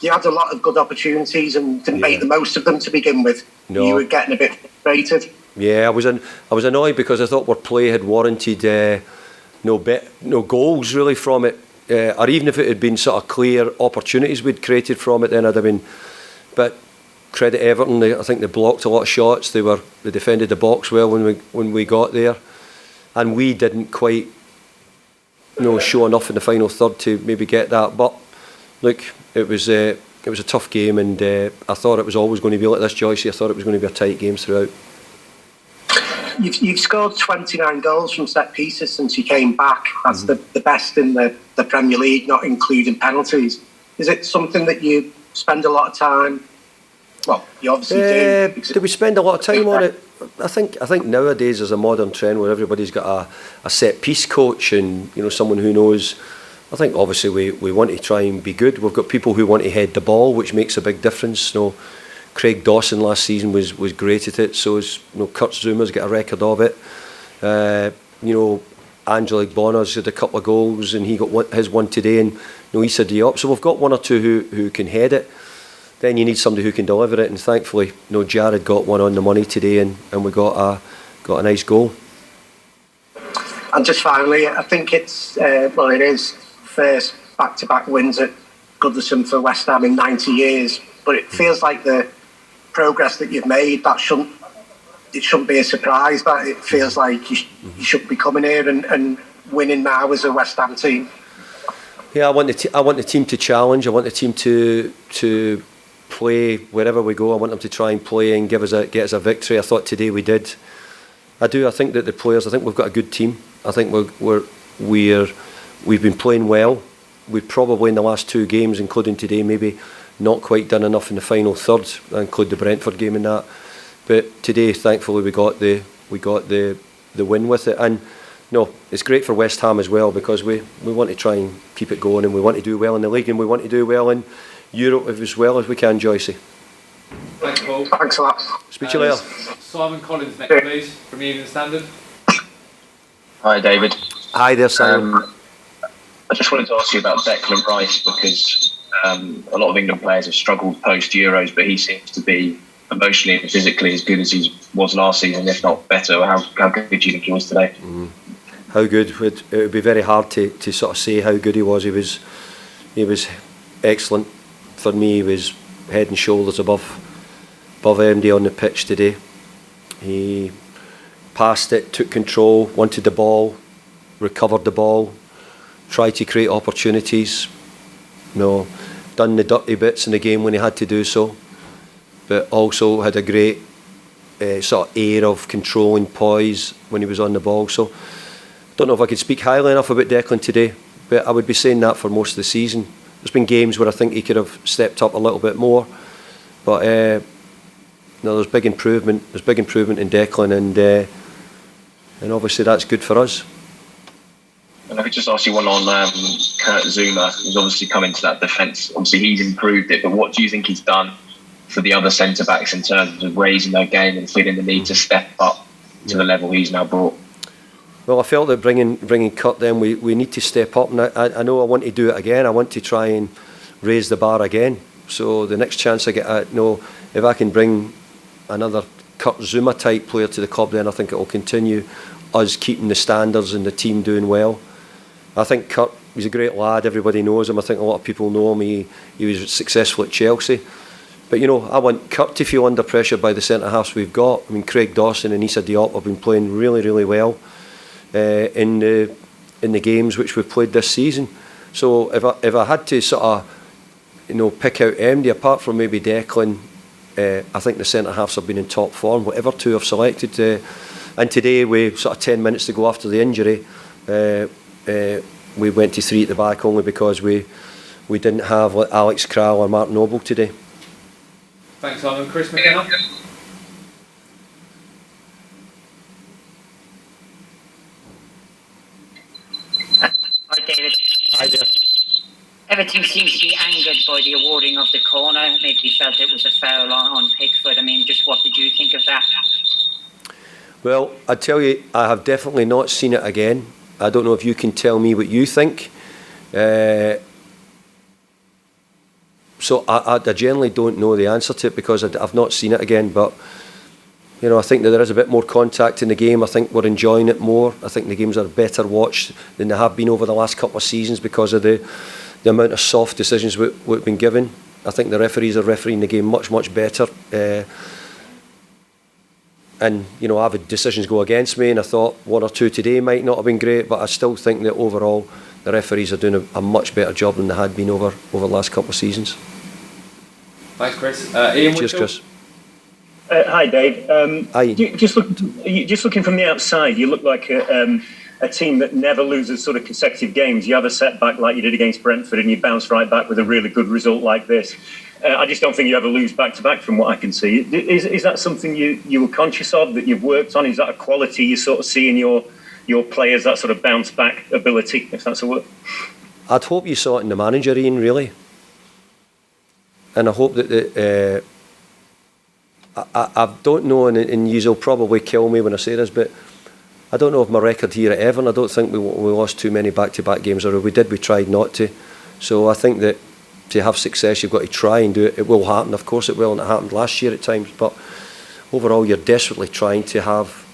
you had a lot of good opportunities and didn't make the most of them to begin with. No. You were getting a bit frustrated. Yeah, I was annoyed because I thought our play had warranted no goals really from it, or even if it had been sort of clear opportunities we'd created from it, then I'd have been. But credit Everton, I think they blocked a lot of shots. They defended the box well when we got there, and we didn't quite show enough in the final third to maybe get that. But look, it was a tough game, and I thought it was always going to be like this, Joyce. I thought it was going to be a tight game throughout. You've scored 29 goals from set pieces since you came back. That's the best in the Premier League, not including penalties. Is it something that you spend a lot of time? Well, you obviously do. Do we spend a lot of time on it? I think nowadays there's a modern trend where everybody's got a set piece coach and someone who knows. I think obviously we want to try and be good. We've got people who want to head the ball, which makes a big difference. Craig Dawson last season was great at it. So is Kurt Zouma's got a record of it. Angelo Bona's had a couple of goals and he got his one today, and Issa Diop. So we've got one or two who can head it. Then you need somebody who can deliver it, and thankfully, Jared got one on the money today, and we got a nice goal. And just finally, I think it is first back-to-back wins at Goodison for West Ham in 90 years. But it feels like the progress that you've made, it shouldn't be a surprise. But it feels like you should be coming here and winning now as a West Ham team. Yeah, I want the team to challenge. I want the team to play wherever we go. I want them to try and play and get us a victory. I thought today we did. I do. I think that the players. I think we've got a good team. I think we've been playing well. We've probably in the last two games, including today, maybe not quite done enough in the final third. I include the Brentford game in that. But today, thankfully, we got the win with it. And it's great for West Ham as well, because we want to try and keep it going, and we want to do well in the league, and we want to do well in Europe as well as we can, Joycey. Thanks, Paul. Thanks a lot. Speak to you later. Simon Collins next, please, from Evening Standard. Hi, David. Hi there, Simon. I just wanted to ask you about Declan Rice, because a lot of England players have struggled post-Euros, but he seems to be emotionally and physically as good as he was last season, if not better. How good do you think he was today? How good? It would be very hard to sort of say how good he was. He was excellent. For me, he was head and shoulders above MD on the pitch today. He passed it, took control, wanted the ball, recovered the ball, tried to create opportunities. Done the dirty bits in the game when he had to do so, but also had a great sort of air of control and poise when he was on the ball. So I don't know if I could speak highly enough about Declan today, but I would be saying that for most of the season. There's been games where I think he could have stepped up a little bit more, but there's big improvement. There's big improvement in Declan, and obviously that's good for us. And I could just ask you one on Kurt Zouma, who's obviously come into that defence. Obviously he's improved it, but what do you think he's done for the other centre-backs in terms of raising their game and feeling the need to step up to the level he's now brought? Well, I felt that bringing Kurt, then we need to step up, and I know I want to do it again. I want to try and raise the bar again. So the next chance I get, if I can bring another Kurt Zouma type player to the club, then I think it will continue us keeping the standards and the team doing well. I think Kurt, he's a great lad. Everybody knows him. I think a lot of people know him. He was successful at Chelsea. But I want Kurt to feel under pressure by the centre halves we've got. I mean, Craig Dawson and Issa Diop have been playing really, really well in the games which we've played this season. So if I had to sort of pick out MD, apart from maybe Declan, I think the centre halves have been in top form, whatever two have selected. And today, we sort of 10 minutes to go after the injury, we went to three at the back only because we didn't have Alex Kral or Mark Noble today. Thanks, Simon. Chris McKenna. Hi, David. Hi there. Everton seems to be angered by the awarding of the corner. Maybe you felt it was a foul on Pickford. I mean, just what did you think of that? Well, I tell you, I have definitely not seen it again. I don't know if you can tell me what you think. So I generally don't know the answer to it because I've not seen it again. But I think that there is a bit more contact in the game. I think we're enjoying it more. I think the games are better watched than they have been over the last couple of seasons because of the amount of soft decisions we've been given. I think the referees are refereeing the game much, much better. And I've had decisions go against me, and I thought one or two today might not have been great, but I still think that overall the referees are doing a much better job than they had been over the last couple of seasons. Thanks, Chris. Ian, cheers, Chris. Hi, Dave. Hi. Just looking from the outside, you look like a team that never loses sort of consecutive games. You have a setback like you did against Brentford, and you bounce right back with a really good result like this. I just don't think you ever lose back-to-back from what I can see. Is that something you were conscious of, that you've worked on? Is that a quality you sort of see in your players, that sort of bounce-back ability, if that's a word? I'd hope you saw it in the manager, Ian, really. And I hope that I don't know, and you'll probably kill me when I say this, but I don't know if my record here at Everton, I don't think we lost too many back-to-back games, or if we did, we tried not to. So I think that to have success, you've got to try and do it. It will happen, of course it will, and it happened last year at times, but overall you're desperately trying to have,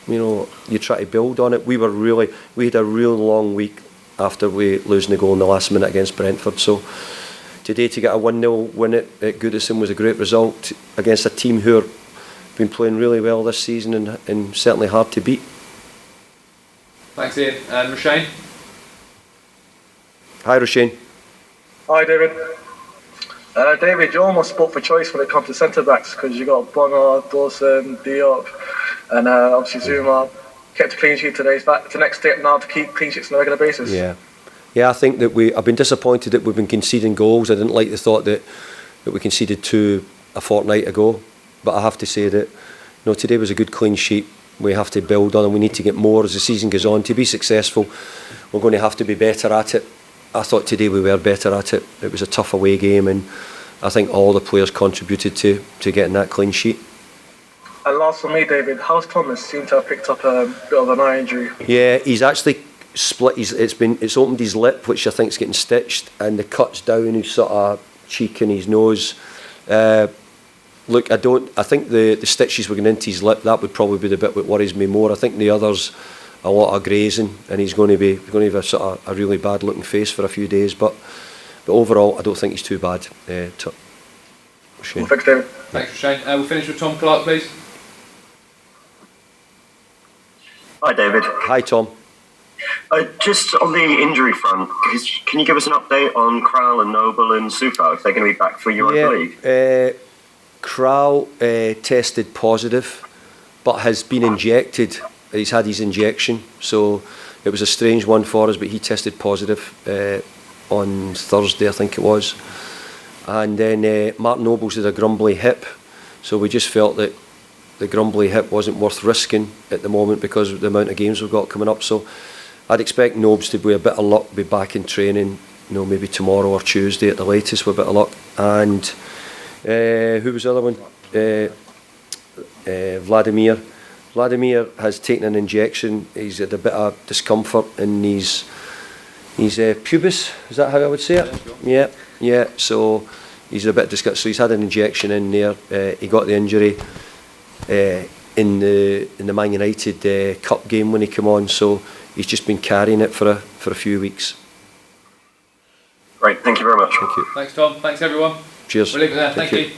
you try to build on it. We had a real long week after we losing the goal in the last minute against Brentford, so today to get a 1-0 win at Goodison was a great result against a team who have been playing really well this season and certainly hard to beat. Thanks, Ian. And Roshane? Hi, Roshane. Hi, David. David, you almost spoke for choice when it comes to centre-backs because you got Bonner, Dawson, Diop, and obviously Zuma kept a clean sheet today. Is that the next step now to keep clean sheets on a regular basis? Yeah, I think that I've been disappointed that we've been conceding goals. I didn't like the thought that we conceded 2 a fortnight ago, but I have to say that today was a good clean sheet. We have to build on, and we need to get more as the season goes on. To be successful, we're going to have to be better at it. I thought today we were better at it. It was a tough away game, and I think all the players contributed to getting that clean sheet. And last for me, David, how's Thomas? Seemed to have picked up a bit of an eye injury. Yeah, he's actually split. It's opened his lip, which I think is getting stitched, and the cuts down his sort of cheek and his nose. Look, I think the stitches were going into his lip. That would probably be the bit that worries me more. I think the others, a lot of grazing, and he's going to have a sort of a really bad looking face for a few days. But overall, I don't think he's too bad. Thanks, David. Thanks, Roshane. We'll finish with Tom Clark, please. Hi, David. Hi, Tom. Just on the injury front, can you give us an update on Kral and Noble and Sufal, if they're going to be back for Europa League? Kral tested positive, but has been injected. He's had his injection, so it was a strange one for us, but he tested positive on Thursday, I think it was. And then Martin Nobles had a grumbly hip, so we just felt that the grumbly hip wasn't worth risking at the moment because of the amount of games we've got coming up. So I'd expect Nobes to, with a bit of luck, be back in training, maybe tomorrow or Tuesday at the latest with a bit of luck. And who was the other one? Vladimir. Vladimir has taken an injection. He's had a bit of discomfort in his pubis. Is that how I would say it? Yeah. So he's a bit disgusted. So he's had an injection in there. He got the injury in the Man United Cup game when he came on. So he's just been carrying it for a few weeks. Great. Thank you very much. Thank you. Thanks, Tom. Thanks, everyone. Cheers. We'll leave it there. Thank you.